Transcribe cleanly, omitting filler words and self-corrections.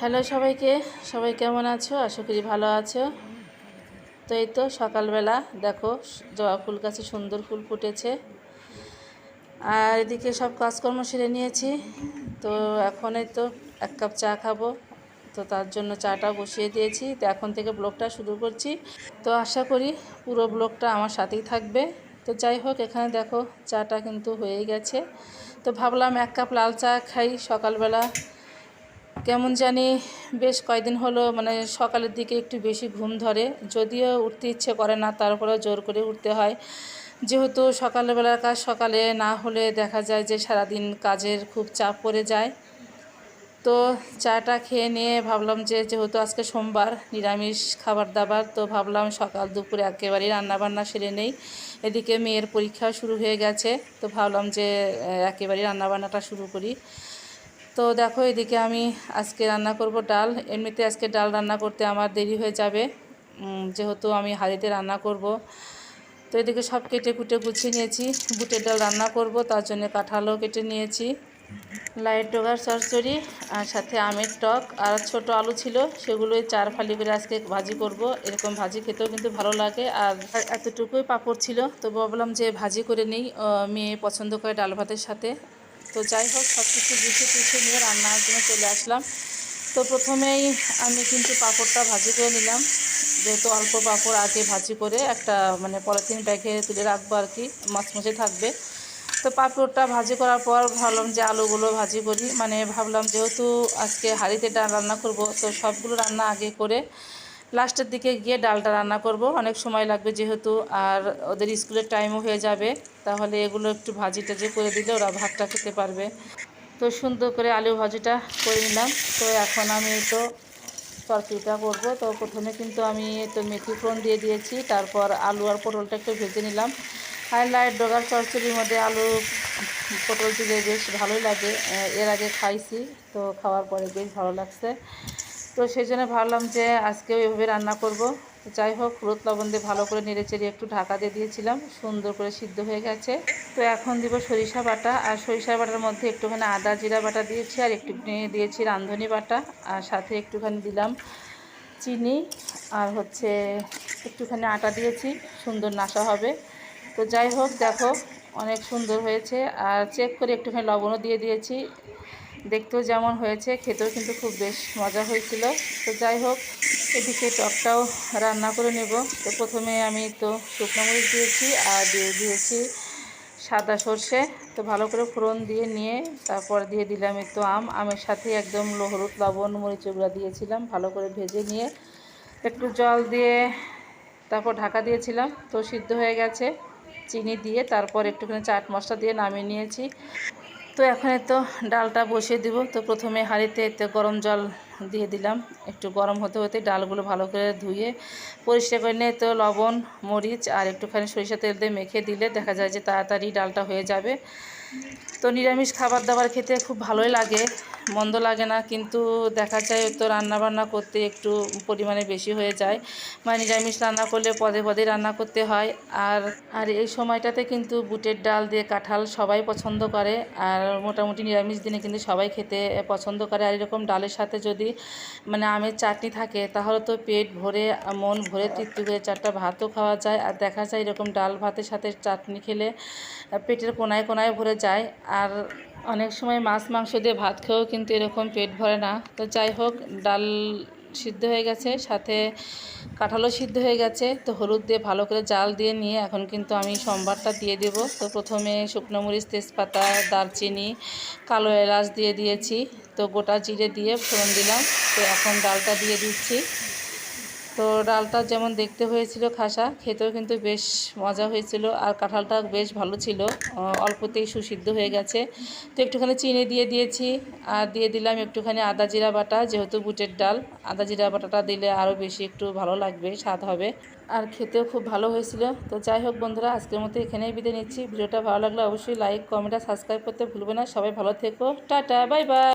Hello সবাইকে, সবাই কেমন আছো? আশা করি ভালো আছো। তো এই তো সকালবেলা দেখো জবা ফুল গাছে সুন্দর ফুল ফুটেছে, আর এদিকে সব কাজকর্ম সেরে নিয়েছি। তো এখন এই তো এক কাপ চা খাবো, তো তার জন্য চাটা বসিয়ে দিয়েছি। তো এখন থেকে ব্লগটা শুরু করছি। তো আশা করি পুরো ব্লগটা আমার সাথেই থাকবে। তো যাই হোক, এখানে দেখো চাটা কিন্তু হয়েই গেছে। তো ভাবলাম এক কাপ লাল চা খাই সকালবেলা। কেমন জানি বেশ কয়েকদিন হলো মানে সকালের দিকে একটু বেশি ঘুম ধরে, যদিও উঠতে ইচ্ছে করে না, তারপরেও জোর করে উঠতে হয়। যেহেতু সকালবেলার কাজ সকালে না হলে দেখা যায় যে সারাদিন কাজের খুব চাপ পড়ে যায়। তো চাটা খেয়ে নিয়ে ভাবলাম যে যেহেতু আজকে সোমবার, নিরামিষ খাবার দাবার, তো ভাবলাম সকাল দুপুরে একেবারেই রান্নাবান্না সেরে নেই। এদিকে মেয়ের পরীক্ষা শুরু হয়ে গেছে, তো ভাবলাম যে একেবারেই রান্নাবান্নাটা শুরু করি। তো দেখো এদিকে আমি আজকে রান্না করব ডাল। এমনিতে আজকে ডাল রান্না করতে আমার দেরি হয়ে যাবে, যেহেতু আমি হাঁড়িতে রান্না করব। তো এদিকে সব কেটে কুটে গুছিয়ে নিয়েছি। বুটের ডাল রান্না করব, তার জন্য কাঁঠালও কেটে নিয়েছি। লাইট ডগার চচ্চড়ি, আর সাথে আমের টক, আর ছোট আলু ছিল, সেগুলোই 4 ফালি করে আজকে ভাজি করব। এরকম ভাজি খেতেও কিন্তু ভালো লাগে। আর এতটুকুই পাঁপড় ছিল, তো ভাবলাম যে ভাজি করে নিই, মেয়ে পছন্দ করে ডাল ভাতের সাথে। তো যাই হোক, সব কিছু গুছিয়ে নিয়ে রান্নার জন্য চলে আসলাম। তো প্রথমেই আমি কিন্তু পাঁপড়টা ভাজি করে নিলাম, যেহেতু অল্প পাঁপড় আগে ভাজি করে একটা মানে পলিথিন ব্যাগে তুলে রাখবো আর কি, মচমচে থাকবে। তো পাঁপড়টা ভাজি করার পর ভাবলাম যে আলুগুলো ভাজি করি, মানে ভাবলাম যেহেতু আজকে হাঁড়িতে ডাল রান্না করব, তো সবগুলো রান্না আগে করে লাস্টের দিকে গিয়ে ডালটা রান্না করব। অনেক সময় লাগবে যেহেতু, আর ওদের স্কুলের টাইমও হয়ে যাবে, তাহলে এগুলো একটু ভাজি টাজি করে দিলে ওরা ভাতটা খেতে পারবে। তো সুন্দর করে আলু ভাজিটা করে নিলাম। তো এখন আমি তো তরকারিটা করব। তো প্রথমে কিন্তু আমি তো মেথি ফোড়ন দিয়ে দিয়েছি, তারপর আলু আর পটলটা একটু ভেজে নিলাম। আর লাইট ডগার চচ্চড়ির মধ্যে আলু পটল দিলে বেশ ভালোই লাগে, এর আগে খাইছি, তো খাওয়ার পরে বেশ ভালো লাগছে। তো সেই জন্য ভাবলাম যে আজকেও এভাবে রান্না করব। তো যাই হোক, হলুদ লবণ দিয়ে ভালো করে নেড়েচেড়ে একটু ঢাকা দিয়ে দিয়েছিলাম, সুন্দর করে সিদ্ধ হয়ে গেছে। তো এখন দিব সরিষা বাটা, আর সরিষা বাটার মধ্যে একটুখানি আদা জিরা বাটা দিয়েছি, আর একটুখানি দিয়েছি রাঁধুনি বাটা, আর সাথে একটুখানি দিলাম চিনি, আর হচ্ছে একটুখানি আটা দিয়েছি, সুন্দর নাশা হবে। তো যাই হোক, দেখো অনেক সুন্দর হয়েছে। আর চেক করে একটুখানি লবণও দিয়ে দিয়েছি, দেখতেও যেমন হয়েছে খেতেও কিন্তু খুব বেশ মজা হয়েছিল। তো যাই হোক, এদিকে টকটাও রান্না করে নেব। তো প্রথমে আমি তো শুকনো মরিচ দিয়েছি, আর দিয়ে দিয়েছি সাদা সর্ষে। তো ভালো করে ফোড়ন দিয়ে নিয়ে তারপর দিয়ে দিলাম একটু আমের সাথে একদম হলুদ লবণ মরিচ গুঁড়া দিয়েছিলাম, ভালো করে ভেজে নিয়ে একটু জল দিয়ে তারপর ঢাকা দিয়েছিলাম। তো সিদ্ধ হয়ে গেছে, চিনি দিয়ে তারপর একটুখানি চাট মশলা দিয়ে নামিয়ে নিয়েছি। তো এখন তো ডালটা বসিয়ে দিব। তো প্রথমে হাঁড়িতে এতে গরম জল দিয়ে দিলাম, একটু গরম হতে হতে ডালগুলো ভালো করে ধুয়ে পরিষ্কার করে নিয়ে তো লবণ মরিচ আর একটুখানি সরিষা তেল দিয়ে মেখে দিলে দেখা যায় যে তাড়াতাড়ি ডালটা হয়ে যাবে। তো নিরামিষ খাবার দাবার খেতে খুব ভালোই লাগে, মন্দ লাগে না, কিন্তু দেখা যায় তো রান্নাবান্না করতে একটু পরিমাণে বেশি হয়ে যায়, মানে নিরামিষ রান্না করলে পদে পদে রান্না করতে হয়। আর আর এই সময়টাতে কিন্তু বুটের ডাল দিয়ে কাঁঠাল সবাই পছন্দ করে, আর মোটামুটি নিরামিষ দিনে কিন্তু সবাই খেতে পছন্দ করে। আর এরকম ডালের সাথে যদি মানে আমের চাটনি থাকে, তাহলে তো পেট ভরে মন ভরে তৃপ্তি করে 4টা ভাতও খাওয়া যায়। আর দেখা যায় এরকম ডাল ভাতের সাথে চাটনি খেলে পেটের কোনায় কোনায় ভরে যায়। আর অনেক সময় মাছ মাংস দিয়ে ভাত খেয়েও কিন্তু এরকম পেট ভরে না। তো যাই হোক, ডাল সিদ্ধ হয়ে গেছে, সাথে কাঁঠালও সিদ্ধ হয়ে গেছে। তো হলুদ দিয়ে ভালো করে জাল দিয়ে নিয়ে এখন কিন্তু আমি সম্বারটা দিয়ে দেব। তো প্রথমে শুকনো মরিচ তেজপাতা দারচিনি কালো এলাচ দিয়ে দিয়েছি, তো গোটা জিরে দিয়ে ফোড়ন দিলাম। তো এখন ডালটা দিয়ে দিচ্ছি। তো ডালটা যেমন দেখতে হয়েছিল খাসা, খেতেও কিন্তু বেশ মজা হয়েছিল, আর কাঁঠালটা বেশ ভালো ছিল, অল্পতেই সুসিদ্ধ হয়ে গেছে। তো একটুখানি চিনি দিয়ে দিয়েছি, আর দিয়ে দিলাম একটুখানি আদা জিরা বাটা, যেহেতু বুটের ডাল আদা জিরা বাটাটা দিলে আরও বেশি একটু ভালো লাগবে, স্বাদ হবে, আর খেতেও খুব ভালো হয়েছিল। তো যাই হোক বন্ধুরা, আজকের মতো এখানেই বিদায় নিচ্ছি। ভিডিওটা ভালো লাগলে অবশ্যই লাইক কমেন্ট আর সাবস্ক্রাইব করতে ভুলবে না। সবাই ভালো থেকো, টাটা, বাই বাই।